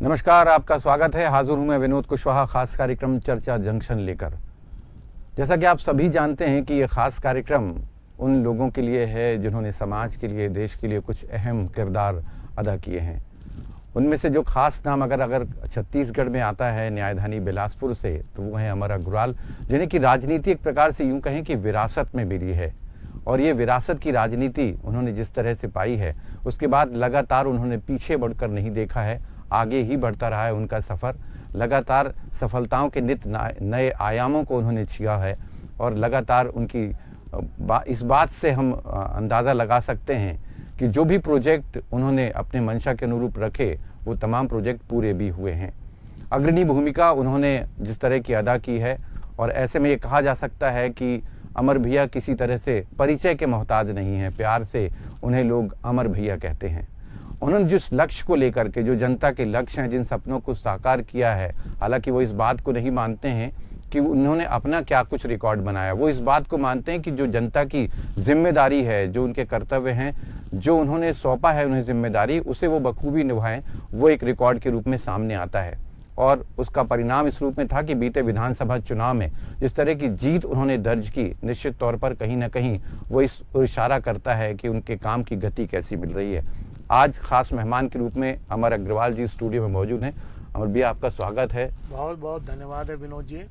नमस्कार, आपका स्वागत है। हाजिर हूं मैं विनोद कुशवाहा, खास कार्यक्रम चर्चा जंक्शन लेकर। जैसा कि आप सभी जानते हैं कि ये खास कार्यक्रम उन लोगों के लिए है जिन्होंने समाज के लिए, देश के लिए कुछ अहम किरदार अदा किए हैं। उनमें से जो खास नाम अगर छत्तीसगढ़ में आता है न्यायधानी बिलासपुर से, तो वो हैं अमर अग्रवाल, जिन्हें कि राजनीति एक प्रकार से यूँ कहें कि विरासत में मिली है। और ये विरासत की राजनीति उन्होंने जिस तरह से पाई है, उसके बाद लगातार उन्होंने पीछे बढ़कर नहीं देखा है, आगे ही बढ़ता रहा है उनका सफ़र। लगातार सफलताओं के नित नए आयामों को उन्होंने छुआ है और लगातार उनकी इस बात से हम अंदाज़ा लगा सकते हैं कि जो भी प्रोजेक्ट उन्होंने अपने मंशा के अनुरूप रखे, वो तमाम प्रोजेक्ट पूरे भी हुए हैं। अग्रणी भूमिका उन्होंने जिस तरह की अदा की है, और ऐसे में ये कहा जा सकता है कि अमर भैया किसी तरह से परिचय के मोहताज नहीं हैं। प्यार से उन्हें लोग अमर भैया कहते हैं। उन्होंने जिस लक्ष्य को लेकर के, जो जनता के लक्ष्य हैं, जिन सपनों को साकार किया है, हालांकि वो इस बात को नहीं मानते हैं कि उन्होंने अपना क्या कुछ रिकॉर्ड बनाया। वो इस बात को मानते हैं कि जो जनता की जिम्मेदारी है, जो उनके कर्तव्य हैं, जो उन्होंने सौंपा है उन्हें जिम्मेदारी, उसे वो बखूबी निभाएं, वो एक रिकॉर्ड के रूप में सामने आता है। और उसका परिणाम इस रूप में था कि बीते विधानसभा चुनाव में जिस तरह की जीत उन्होंने दर्ज की, निश्चित तौर पर कहीं ना कहीं वो इस इशारा करता है कि उनके काम की गति कैसी मिल रही है। आज खास मेहमान के रूप में अमर अग्रवाल जी स्टूडियो में मौजूद हैं। अमर भैया, आपका स्वागत है। बहुत बहुत धन्यवाद है विनोद जी।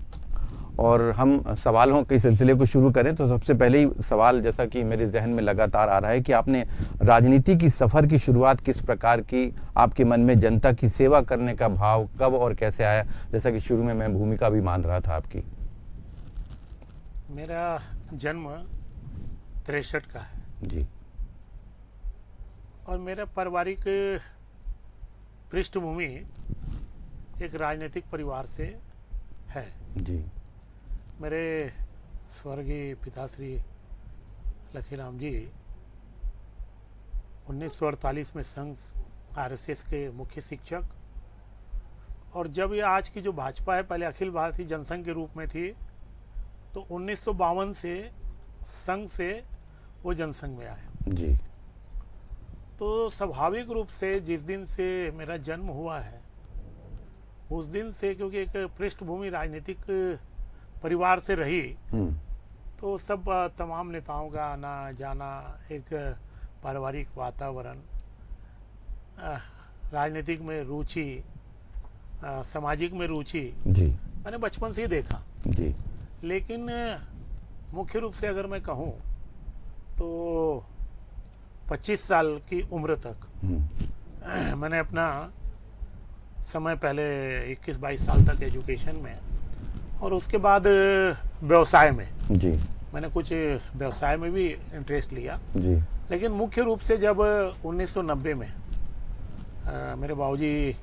और हम सवालों के सिलसिले को शुरू करें तो सबसे पहले ही सवाल, जैसा कि मेरे जहन में लगातार आ रहा है, कि आपने राजनीति की सफ़र की शुरुआत किस प्रकार की? आपके मन में जनता की सेवा करने का भाव कब और कैसे आया? जैसा कि शुरू में मैं भूमिका भी मान रहा था आपकी। मेरा जन्म 63 का है जी। और मेरा पारिवारिक पृष्ठभूमि एक राजनीतिक परिवार से है। जी। मेरे स्वर्गीय पिताश्री लखीराम जी 1948 में संघ आरएसएस के मुख्य शिक्षक, और जब ये आज की जो भाजपा है, पहले अखिल भारतीय जनसंघ के रूप में थी, तो 1952 से संघ से वो जनसंघ में आए। जी। तो स्वाभाविक रूप से जिस दिन से मेरा जन्म हुआ है, उस दिन से, क्योंकि एक पृष्ठभूमि राजनीतिक परिवार से रही, तो सब तमाम नेताओं का आना जाना, एक पारिवारिक वातावरण, राजनीतिक में रुचि, सामाजिक में रुचि, जी, मैंने बचपन से ही देखा। जी। लेकिन मुख्य रूप से अगर मैं कहूँ तो 25 साल की उम्र तक मैंने अपना समय, पहले 21-22 साल तक एजुकेशन में, और उसके बाद व्यवसाय में। जी। मैंने कुछ व्यवसाय में भी इंटरेस्ट लिया। जी। लेकिन मुख्य रूप से जब 1990 में मेरे बाबूजी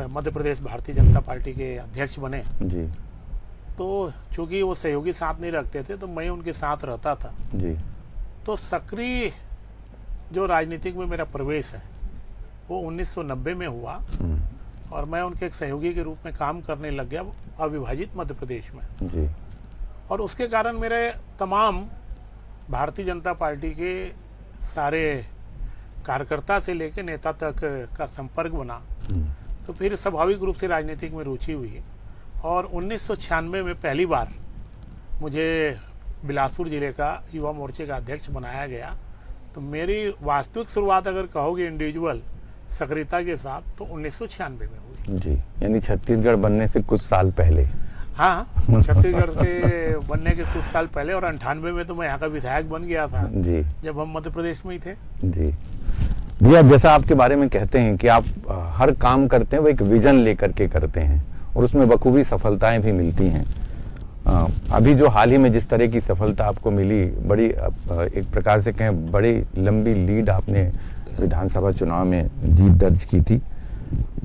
मध्य प्रदेश भारतीय जनता पार्टी के अध्यक्ष बने। जी। तो चूंकि वो सहयोगी साथ नहीं रखते थे, तो मैं उनके साथ रहता था। जी। तो सक्रिय जो राजनीतिक में मेरा प्रवेश है वो 1990 में हुआ, और मैं उनके एक सहयोगी के रूप में काम करने लग गया अविभाजित मध्य प्रदेश में। जी। और उसके कारण मेरे तमाम भारतीय जनता पार्टी के सारे कार्यकर्ता से लेकर नेता तक का संपर्क बना। तो फिर स्वाभाविक रूप से राजनीतिक में रुचि हुई, और 1996 में पहली बार मुझे बिलासपुर जिले का युवा मोर्चे का अध्यक्ष बनाया गया। तो मेरी वास्तविक शुरुआत अगर कहोगे इंडिविजुअल सक्रियता के साथ, तो 1996 में हुई। जी, यानी छत्तीसगढ़ बनने से कुछ साल पहले। हाँ, छत्तीसगढ़ के बनने के कुछ साल पहले, और 98 में तो मैं यहाँ का विधायक बन गया था। जी। जब हम मध्य प्रदेश में ही थे। जी भैया, जैसा आपके बारे में कहते हैं कि आप हर काम करते हैं वो एक विजन लेकर के करते हैं, और उसमें बखूबी सफलताएं भी मिलती हैं। अभी जो हाल ही में जिस तरह की सफलता आपको मिली, बड़ी एक प्रकार से कहें बड़ी लंबी लीड आपने विधानसभा चुनाव में जीत दर्ज की थी।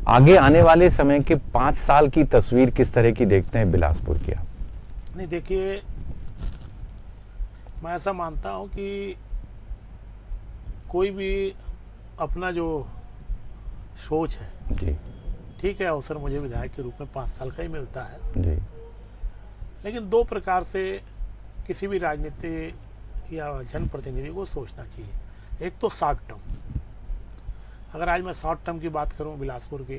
आगे आने वाले समय के 5 साल की तस्वीर किस तरह की देखते हैं बिलासपुर की आप? नहीं, देखिए, मैं ऐसा मानता हूं कि कोई भी अपना जो सोच है, जी, ठीक है, अवसर मुझे विधायक के रूप में 5 साल का ही मिलता है। जी। लेकिन 2 प्रकार से किसी भी राजनीति या जनप्रतिनिधि को सोचना चाहिए। एक तो शॉर्ट टर्म, अगर आज मैं शॉर्ट टर्म की बात करूं बिलासपुर की,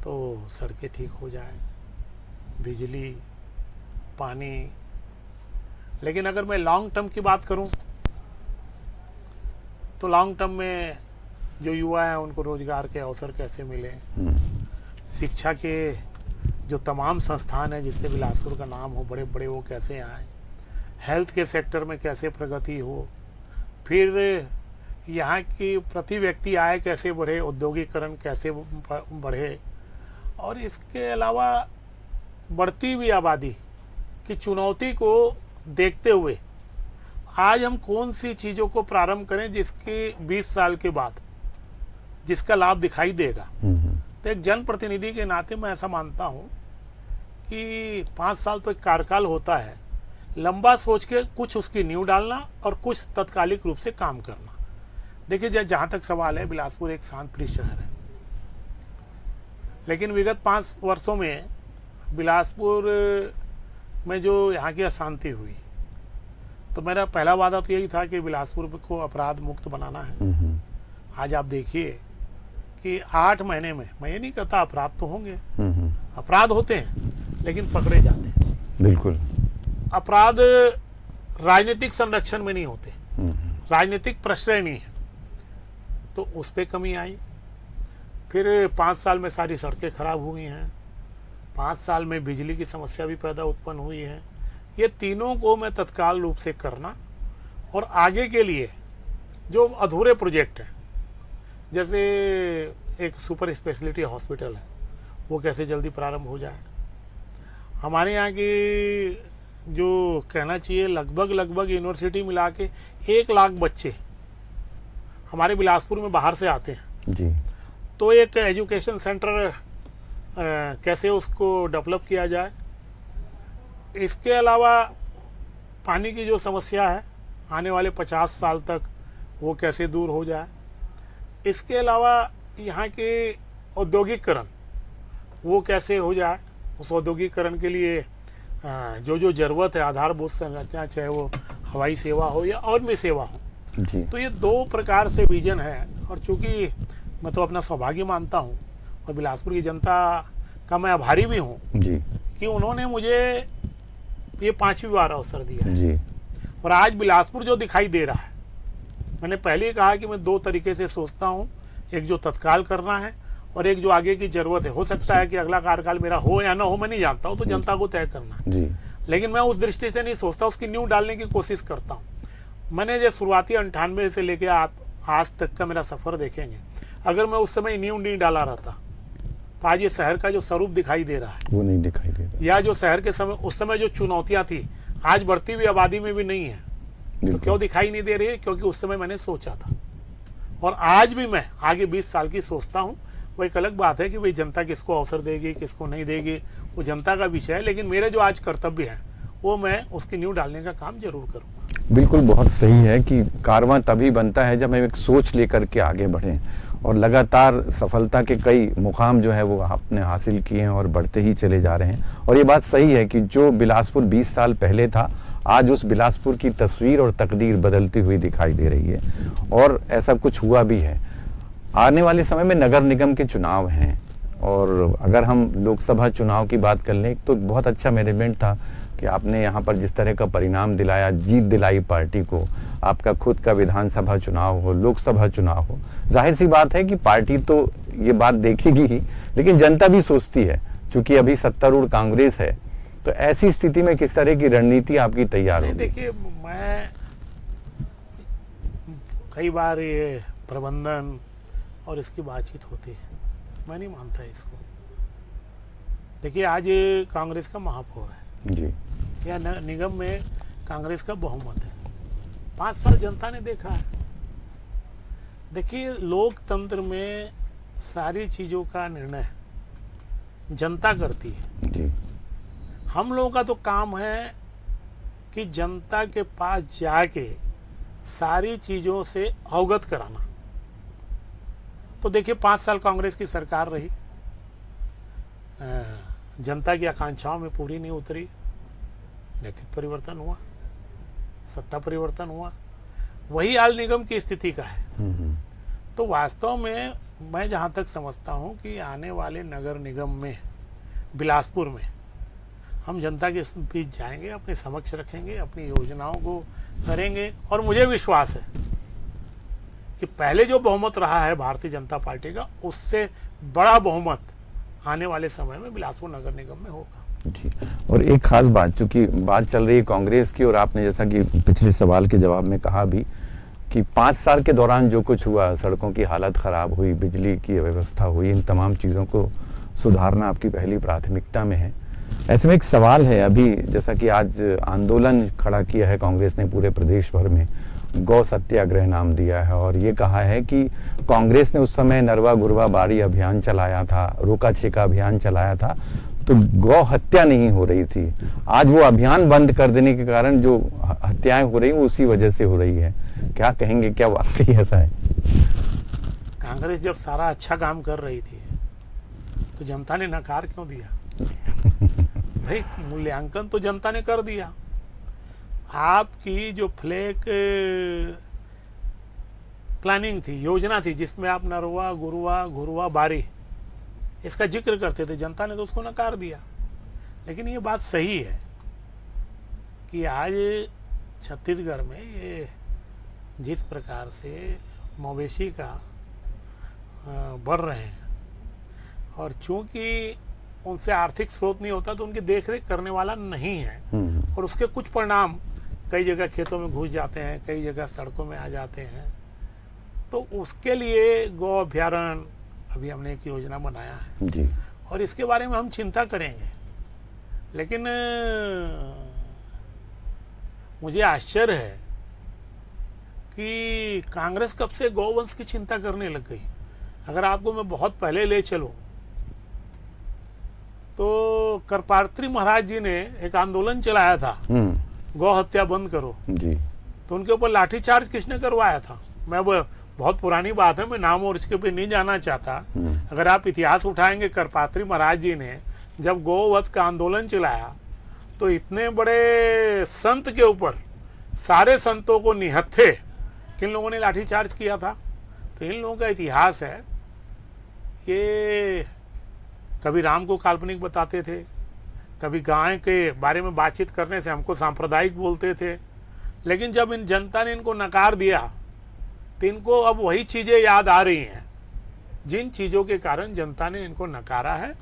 तो सड़कें ठीक हो जाए, बिजली, पानी। लेकिन अगर मैं लॉन्ग टर्म की बात करूं तो लॉन्ग टर्म में जो युवा हैं उनको रोजगार के अवसर कैसे मिले, शिक्षा के जो तमाम संस्थान हैं जिससे बिलासपुर का नाम हो बड़े बड़े, वो कैसे आए, हेल्थ के सेक्टर में कैसे प्रगति हो, फिर यहाँ की प्रति व्यक्ति आय कैसे बढ़े, औद्योगिकरण कैसे बढ़े, और इसके अलावा बढ़ती हुई आबादी की चुनौती को देखते हुए आज हम कौन सी चीज़ों को प्रारंभ करें जिसके 20 साल के बाद जिसका लाभ दिखाई देगा। तो एक जनप्रतिनिधि के नाते मैं ऐसा मानता हूँ कि 5 साल तो एक कार्यकाल होता है, लंबा सोच के कुछ उसकी नींव डालना और कुछ तत्कालिक रूप से काम करना। देखिए, जहाँ तक सवाल है, बिलासपुर एक शांत प्रिय शहर है, लेकिन विगत 5 वर्षों में बिलासपुर में जो यहाँ की अशांति हुई, तो मेरा पहला वादा तो यही था कि बिलासपुर को अपराध मुक्त बनाना है। आज आप देखिए कि 8 महीने में, मैं ये नहीं कहता अपराध तो होंगे, अपराध होते हैं लेकिन पकड़े जाते हैं। बिल्कुल। अपराध राजनीतिक संरक्षण में नहीं होते, राजनीतिक प्रश्रय नहीं है, तो उस पर कमी आई। फिर 5 साल में सारी सड़कें खराब हुई हैं, 5 साल में बिजली की समस्या भी पैदा उत्पन्न हुई है। ये तीनों को मैं तत्काल रूप से करना और आगे के लिए जो अधूरे प्रोजेक्ट हैं, जैसे एक सुपर स्पेशलिटी हॉस्पिटल है, वो कैसे जल्दी प्रारंभ हो जाए। हमारे यहाँ की जो कहना चाहिए लगभग यूनिवर्सिटी मिला के 1 लाख बच्चे हमारे बिलासपुर में बाहर से आते हैं जी। तो एक एजुकेशन सेंटर कैसे उसको डेवलप किया जाए। इसके अलावा पानी की जो समस्या है आने वाले 50 साल तक वो कैसे दूर हो जाए। इसके अलावा यहाँ के औद्योगिकरण वो कैसे हो जाए, उस औद्योगिकरण के लिए जो जो ज़रूरत है आधारभूत संरचना, चाहे वो हवाई सेवा हो या और भी सेवा हो जी। तो ये 2 प्रकार से विजन है। और चूँकि मैं तो अपना सौभाग्य मानता हूँ और बिलासपुर की जनता का मैं आभारी भी हूँ जी कि उन्होंने मुझे ये 5वीं बार अवसर दिया है जी। और आज बिलासपुर जो दिखाई दे रहा है, मैंने पहले ही कहा कि मैं 2 तरीके से सोचता हूँ, एक जो तत्काल करना है और एक जो आगे की जरूरत है। हो सकता है कि अगला कार्यकाल मेरा हो या ना हो, मैं नहीं जानता हूँ, तो जनता को तय करना है जी। लेकिन मैं उस दृष्टि से नहीं सोचता, उसकी नींव डालने की कोशिश करता हूँ। मैंने जो शुरुआती 98 से लेके आज तक का मेरा सफ़र देखेंगे, अगर मैं उस समय नींव नहीं डाला रहता तो आज ये शहर का जो स्वरूप दिखाई दे रहा है वो नहीं दिखाई दे रहा, या जो शहर के समय उस समय जो चुनौतियां थी आज बढ़ती हुई आबादी में भी नहीं है। तो क्यों दिखाई नहीं दे रही है? क्योंकि उस समय मैंने सोचा था और आज भी मैं आगे 20 साल की सोचता हूँ। वो एक अलग बात है कि भाई जनता किसको अवसर देगी किसको नहीं देगी, वो जनता का विषय है, लेकिन मेरे जो आज कर्तव्य है वो मैं उसकी नींव डालने का काम जरूर करूँगा। बिल्कुल, बहुत सही है कि कारवां तभी बनता है जब हम एक सोच लेकर के आगे बढ़ें और लगातार सफलता के कई मुकाम जो है वो आपने हासिल किए हैं और बढ़ते ही चले जा रहे हैं। और ये बात सही है कि जो बिलासपुर 20 साल पहले था, आज उस बिलासपुर की तस्वीर और तकदीर बदलती हुई दिखाई दे रही है और ऐसा कुछ हुआ भी है। आने वाले समय में नगर निगम के चुनाव हैं और अगर हम लोकसभा चुनाव की बात कर लें तो बहुत अच्छा मैनेजमेंट था कि आपने यहाँ पर जिस तरह का परिणाम दिलाया, जीत दिलाई पार्टी को। आपका खुद का विधानसभा चुनाव हो, लोकसभा चुनाव हो, जाहिर सी बात है कि पार्टी तो ये बात देखेगी ही, लेकिन जनता भी सोचती है। चूंकि अभी सत्तारूढ़ कांग्रेस है, तो ऐसी स्थिति में किस तरह की रणनीति आपकी तैयार होगी? देखिए, मैं कई बार ये प्रबंधन और इसकी बातचीत होती है, मैं नहीं मानता इसको। देखिए, आज कांग्रेस का महापौर है जी, या निगम में कांग्रेस का बहुमत है। 5 साल जनता ने देखा है। देखिए, लोकतंत्र में सारी चीज़ों का निर्णय जनता करती है जी। हम लोगों का तो काम है कि जनता के पास जाके सारी चीज़ों से अवगत कराना। तो देखिए, 5 साल कांग्रेस की सरकार रही, जनता की आकांक्षाओं में पूरी नहीं उतरी, नेतृत्व परिवर्तन हुआ, सत्ता परिवर्तन हुआ। वही हाल निगम की स्थिति का है। तो वास्तव में मैं जहाँ तक समझता हूँ कि आने वाले नगर निगम में बिलासपुर में हम जनता के बीच जाएंगे, अपने समक्ष रखेंगे, अपनी योजनाओं को करेंगे। और मुझे विश्वास है कि पहले जो बहुमत रहा है भारतीय जनता पार्टी का, उससे बड़ा बहुमत आने वाले समय में बिलासपुर नगर निगम में होगा। जी, और एक खास बात, चूंकि बात चल रही है कांग्रेस की, और आपने जैसा कि पिछले सवाल के जवाब में कहा भी कि 5 साल के दौरान जो कुछ हुआ, सड़कों की हालत ख़राब हुई, बिजली की व्यवस्था हुई, इन तमाम चीज़ों को सुधारना आपकी पहली प्राथमिकता में है। ऐसे में एक सवाल है, अभी जैसा कि आज आंदोलन खड़ा किया है कांग्रेस ने पूरे प्रदेश भर में, गौ सत्याग्रह नाम दिया है, और ये कहा है कि कांग्रेस ने उस समय नरवा गुरवा बाड़ी अभियान चलाया था, रोका छेका अभियान चलाया था, तो गौ हत्या नहीं हो रही थी। आज वो अभियान बंद कर देने के कारण जो हत्याएं हो रही हैं वो उसी वजह से हो रही है। क्या कहेंगे, क्या वाकई ऐसा है? कांग्रेस जब सारा अच्छा काम कर रही थी तो जनता ने नकार क्यों दिया? भाई, मूल्यांकन तो जनता ने कर दिया। आपकी जो फ्लैग प्लानिंग थी, योजना थी, जिसमें आप नरवा गुरवा घुरवा बारी इसका जिक्र करते थे, जनता ने तो उसको नकार दिया। लेकिन ये बात सही है कि आज छत्तीसगढ़ में ये जिस प्रकार से मवेशी का बढ़ रहे हैं, और चूंकि उनसे आर्थिक स्रोत नहीं होता तो उनकी देखरेख करने वाला नहीं है, और उसके कुछ परिणाम कई जगह खेतों में घुस जाते हैं, कई जगह सड़कों में आ जाते हैं। तो उसके लिए गौ अभ्यारण्य अभी हमने एक योजना बनाया है जी, और इसके बारे में हम चिंता करेंगे। लेकिन मुझे आश्चर्य है कि कांग्रेस कब से गौवंश की चिंता करने लग गई। अगर आपको मैं बहुत पहले ले चलूं तो करपात्री महाराज जी ने एक आंदोलन चलाया था, गौ हत्या बंद करो जी, तो उनके ऊपर लाठीचार्ज किसने करवाया था? मैं वो बहुत पुरानी बात है, मैं नाम और इसके ऊपर नहीं जाना चाहता। अगर आप इतिहास उठाएंगे, करपात्री महाराज जी ने जब गौवध का आंदोलन चलाया तो इतने बड़े संत के ऊपर सारे संतों को निहत्थे किन लोगों ने लाठीचार्ज किया था? तो इन लोगों का इतिहास है। ये कभी राम को काल्पनिक बताते थे, कभी गाय के बारे में बातचीत करने से हमको सांप्रदायिक बोलते थे। लेकिन जब इन जनता ने इनको नकार दिया तो इनको अब वही चीज़ें याद आ रही हैं जिन चीज़ों के कारण जनता ने इनको नकारा है।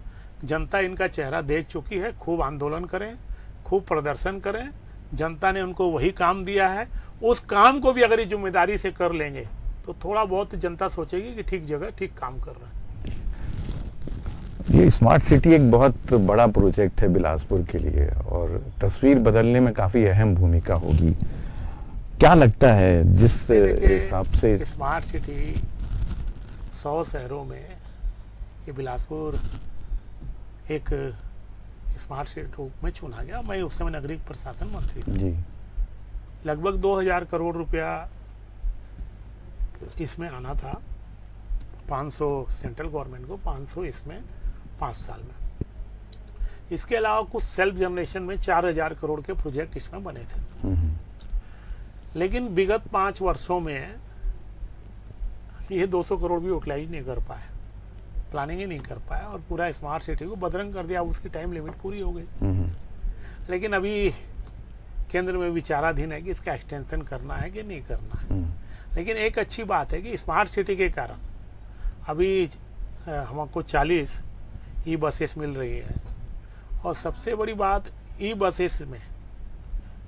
जनता इनका चेहरा देख चुकी है। खूब आंदोलन करें, खूब प्रदर्शन करें, जनता ने उनको वही काम दिया है। उस काम को भी अगर ये जिम्मेदारी से कर लेंगे तो थोड़ा बहुत जनता सोचेगी कि ठीक जगह ठीक काम कर रहा है। ये स्मार्ट सिटी एक बहुत बड़ा प्रोजेक्ट है बिलासपुर के लिए, और तस्वीर बदलने में काफ़ी अहम भूमिका होगी। क्या लगता है जिस हिसाब से स्मार्ट सिटी 100 शहरों में ये बिलासपुर एक स्मार्ट सिटी रूप में चुना गया। मैं उस समय नगरीय प्रशासन मंत्री था जी, लगभग 2000 करोड़ रुपया इसमें आना था। 500 सेंट्रल गवर्नमेंट को, 500 इसमें 5 साल में। इसके अलावा कुछ सेल्फ जनरेशन में 4000 करोड़ के प्रोजेक्ट इसमें बने थे। लेकिन विगत 5 वर्षों में ये 200 करोड़ भी यूटिलाइज नहीं कर पाए, प्लानिंग ही नहीं कर पाया, और पूरा स्मार्ट सिटी को बदरंग कर दिया। उसकी टाइम लिमिट पूरी हो गई। लेकिन अभी केंद्र में विचाराधीन है कि इसका एक्सटेंशन करना है कि नहीं करना है। लेकिन एक अच्छी बात है कि स्मार्ट सिटी के कारण अभी हमको 40 ई बसेस मिल रही है, और सबसे बड़ी बात ई बसेस में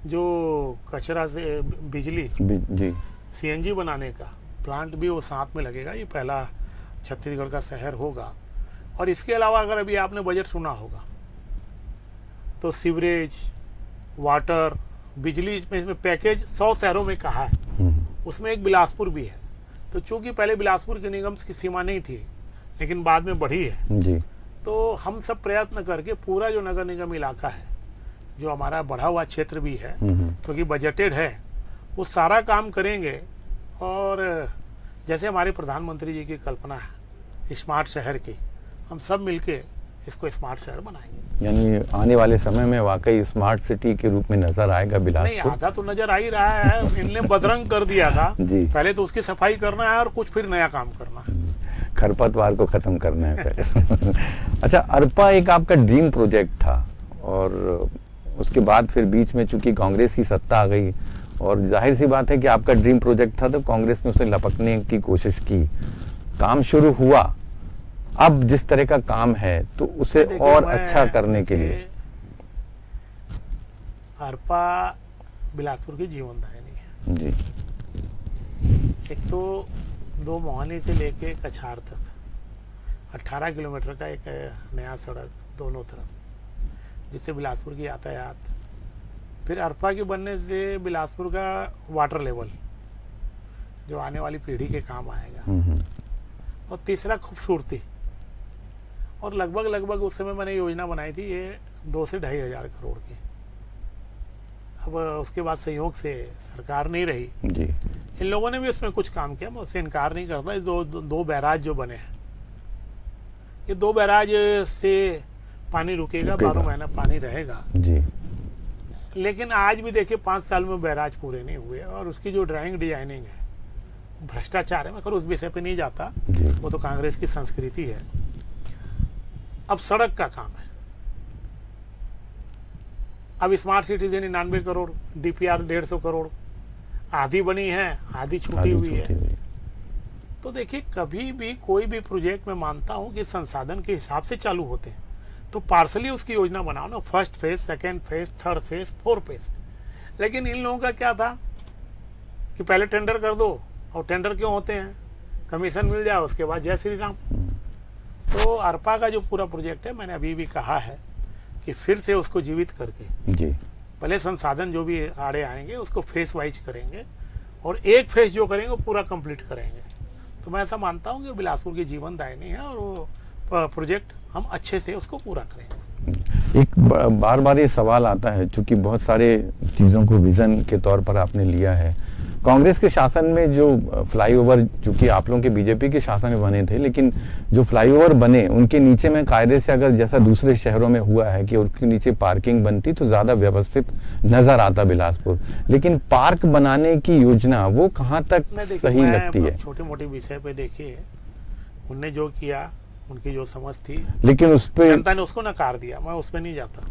जो कचरा से बिजली जी, सीएनजी बनाने का प्लांट भी वो साथ में लगेगा। ये पहला छत्तीसगढ़ का शहर होगा। और इसके अलावा अगर अभी आपने बजट सुना होगा तो सीवरेज, वाटर, बिजली इसमें पैकेज 100 शहरों में कहा है, उसमें एक बिलासपुर भी है। तो चूंकि पहले बिलासपुर के निगम की सीमा नहीं थी लेकिन बाद में बढ़ी है जी, तो हम सब प्रयत्न करके पूरा जो नगर निगम इलाका है, जो हमारा बढ़ा हुआ क्षेत्र भी है क्योंकि बजटेड है, वो सारा काम करेंगे। और जैसे हमारे प्रधानमंत्री जी की कल्पना है स्मार्ट शहर की, हम सब मिलके इसको स्मार्ट शहर बनाएंगे। यानी आने वाले समय में वाकई स्मार्ट सिटी के रूप में नजर आएगा नहीं, बिलासपुर। आधा तो नजर आ ही रहा है, इनने बदरंग कर दिया था। जी। पहले तो उसकी सफाई करना है और कुछ फिर नया काम करना है। खरपतवार को खत्म करना है पहले। अच्छा, अरपा एक आपका ड्रीम प्रोजेक्ट था और उसके बाद फिर बीच में चूंकि कांग्रेस की सत्ता आ गई और जाहिर सी बात है कि आपका ड्रीम प्रोजेक्ट था तो कांग्रेस ने उसे लपकने की कोशिश की, काम शुरू हुआ। अब जिस तरह का काम है तो उसे देखिए, और मैं- अच्छा करने के लिए अरपा बिलासपुर की जीवनदायिनी है। जी एक तो 2 मोहानी से लेके कछार तक 18 किलोमीटर का एक नया सड़क दोनों तरफ, जिससे बिलासपुर की यातायात, फिर अरपा के बनने से बिलासपुर का वाटर लेवल जो आने वाली पीढ़ी के काम आएगा, और तीसरा खूबसूरती। और लगभग उस समय मैंने योजना बनाई थी ये 2 से 2,500 करोड़ की। अब उसके बाद संयोग से सरकार नहीं रही, जी इन लोगों ने भी उसमें कुछ काम किया, मैं उससे इनकार नहीं करता। ये दो बैराज जो बने हैं, ये 2 बैराज से पानी रुकेगा, 12 महीना पानी रहेगा। जी लेकिन आज भी देखिए 5 साल में बैराज पूरे नहीं हुए, और उसकी जो ड्राइंग डिजाइनिंग है भ्रष्टाचार है। मैं खैर उस विषय पे नहीं जाता, जी वो तो कांग्रेस की संस्कृति है। अब सड़क का काम है। अब स्मार्ट सिटी से 99 करोड़, डीपीआर 150 करोड़, आधी बनी है, आधी छूटी आधी हुई छूटी है। हुई। तो देखिए, कभी भी कोई भी प्रोजेक्ट में मानता हूं कि संसाधन के हिसाब से चालू होते हैं, तो पार्सली उसकी योजना बनाओ ना, first phase, second phase, third phase, 4 phase. लेकिन इन लोगों का क्या था कि पहले टेंडर कर दो, और टेंडर क्यों होते हैं, कमीशन मिल जाए, उसके बाद जय श्री राम। तो अरपा का जो पूरा प्रोजेक्ट है, मैंने अभी भी कहा है कि फिर से उसको जीवित करके, जी भले संसाधन जो भी आड़े आएंगे उसको फेस वाइज करेंगे, और एक फेस जो करेंगे वो पूरा कंप्लीट करेंगे। तो मैं ऐसा मानता हूँ कि बिलासपुर की जीवनदायिनी है, और वो प्रोजेक्ट हम अच्छे से उसको पूरा करेंगे। एक बार बार ये सवाल आता है, चूंकि बहुत सारे चीज़ों को विज़न के तौर पर आपने लिया है। कांग्रेस के शासन में जो फ्लाईओवर, चूंकि आप लोगों के बीजेपी के शासन में बने थे, लेकिन जो फ्लाईओवर बने उनके नीचे में कायदे से, अगर जैसा दूसरे शहरों में हुआ है कि उनके नीचे पार्किंग बनती तो ज़्यादा व्यवस्थित नज़र आता बिलासपुर। लेकिन पार्क बनाने की योजना वो कहाँ तक सही लगती है? छोटे मोटे विषय पे देखिए, उनने जो किया, उनकी जो समझ थी, लेकिन उस पे जनता ने उसको नकार दिया, मैं उस पर नहीं जाता।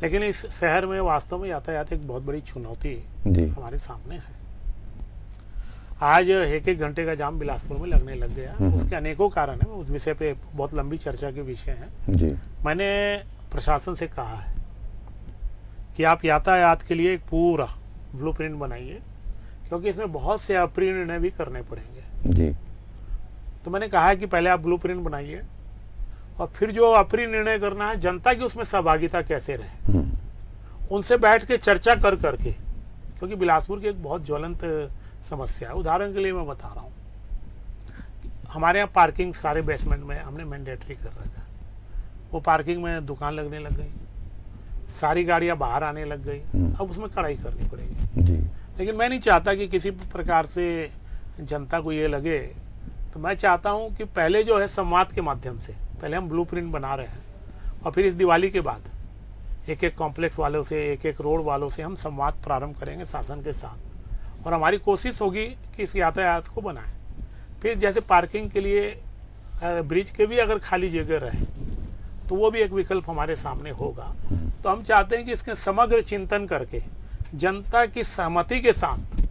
लेकिन इस शहर में वास्तव में यातायात एक बहुत बड़ी चुनौती जी हमारे सामने है। आज 1-1 घंटे का जाम बिलासपुर में लगने लग गया। उसके अनेकों कारण है, उस विषय पे बहुत लंबी चर्चा के विषय है। जी मैंने प्रशासन से कहा है कि आप यातायात के लिए एक पूरा ब्लूप्रिंट बनाइए, क्योंकि इसमें बहुत से अप्रिय निर्णय भी करने पड़ेंगे। जी तो मैंने कहा है कि पहले आप ब्लूप्रिंट बनाइए, और फिर जो अप्रिय निर्णय करना है, जनता की उसमें सहभागिता कैसे रहे, उनसे बैठ के चर्चा कर करके, क्योंकि बिलासपुर की एक बहुत ज्वलंत समस्या है। उदाहरण के लिए मैं बता रहा हूँ, हमारे यहाँ पार्किंग सारे बेसमेंट में हमने मैंडेटरी कर रखा है। वो पार्किंग में दुकान लगने लग गई, सारी गाड़ियाँ बाहर आने लग गई, अब उसमें कड़ाई करनी पड़ेगी। जी लेकिन मैं नहीं चाहता कि किसी प्रकार से जनता को ये लगे। तो मैं चाहता हूँ कि पहले जो है संवाद के माध्यम से, पहले हम ब्लूप्रिंट बना रहे हैं, और फिर इस दिवाली के बाद एक एक कॉम्प्लेक्स वालों से, एक एक रोड वालों से हम संवाद प्रारंभ करेंगे शासन के साथ, और हमारी कोशिश होगी कि इस यातायात को बनाएं। फिर जैसे पार्किंग के लिए ब्रिज के भी अगर खाली जगह रहे तो वो भी एक विकल्प हमारे सामने होगा। तो हम चाहते हैं कि इसके समग्र चिंतन करके, जनता की सहमति के साथ,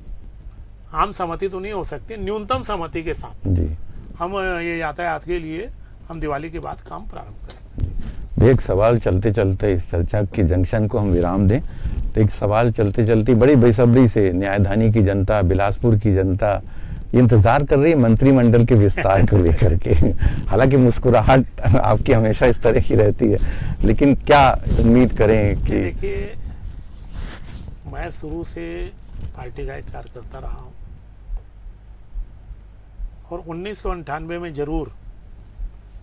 आम सहमति तो नहीं हो सकती, न्यूनतम सहमति के साथ जी हम ये यातायात के लिए हम दिवाली के बाद काम प्रारंभ करें। एक सवाल चलते चलते इस चर्चा की जंक्शन को हम विराम दें तो एक सवाल चलते चलते बड़ी बेसब्री से न्यायधानी की जनता, बिलासपुर की जनता इंतजार कर रही है मंत्रिमंडल के विस्तार को लेकर के। हालांकि मुस्कुराहट आपकी हमेशा इस तरह की रहती है, लेकिन क्या उम्मीद करें कि देखिए, मैं शुरू से पार्टी का एक कार्यकर्ता रहा हूँ, और 1998 में जरूर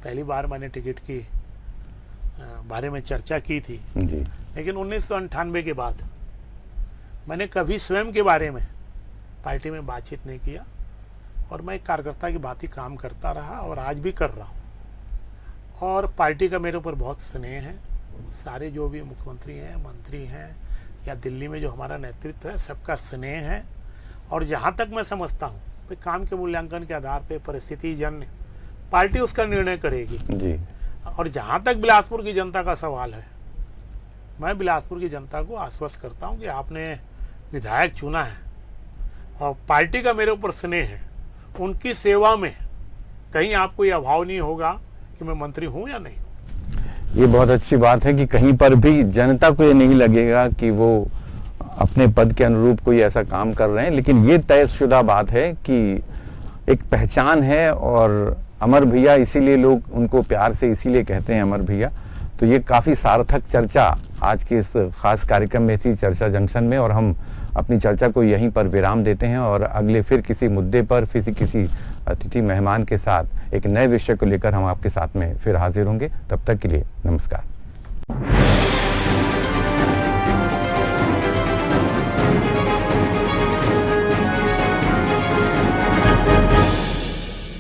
पहली बार मैंने टिकट की बारे में चर्चा की थी। जी लेकिन 1998 के बाद मैंने कभी स्वयं के बारे में पार्टी में बातचीत नहीं किया, और मैं एक कार्यकर्ता की भांति काम करता रहा, और आज भी कर रहा हूँ। और पार्टी का मेरे ऊपर बहुत स्नेह है। सारे जो भी मुख्यमंत्री हैं, मंत्री हैं या दिल्ली में जो हमारा नेतृत्व है, सबका स्नेह है। और जहाँ तक मैं समझता हूँ भाई काम के मूल्यांकन के आधार पे परिस्थिति जन्य पार्टी उसका निर्णय करेगी जी। और जहाँ तक बिलासपुर की जनता का सवाल है, मैं बिलासपुर की जनता को आश्वस्त करता हूँ कि आपने विधायक चुना है और पार्टी का मेरे ऊपर स्नेह है। उनकी सेवा में कहीं आपको ये अभाव नहीं होगा कि मैं मंत्री हूँ या नहीं। ये बहुत अच्छी बात है कि कहीं पर भी जनता को ये नहीं लगेगा कि वो अपने पद के अनुरूप कोई ऐसा काम कर रहे हैं, लेकिन ये तयशुदा बात है कि एक पहचान है। और अमर भैया इसीलिए लोग उनको प्यार से इसीलिए कहते हैं अमर भैया। तो ये काफ़ी सार्थक चर्चा आज के इस खास कार्यक्रम में थी, चर्चा जंक्शन में, और हम अपनी चर्चा को यहीं पर विराम देते हैं और अगले फिर किसी मुद्दे पर किसी अतिथि मेहमान के साथ एक नए विषय को लेकर हम आपके साथ में फिर हाजिर होंगे। तब तक के लिए नमस्कार।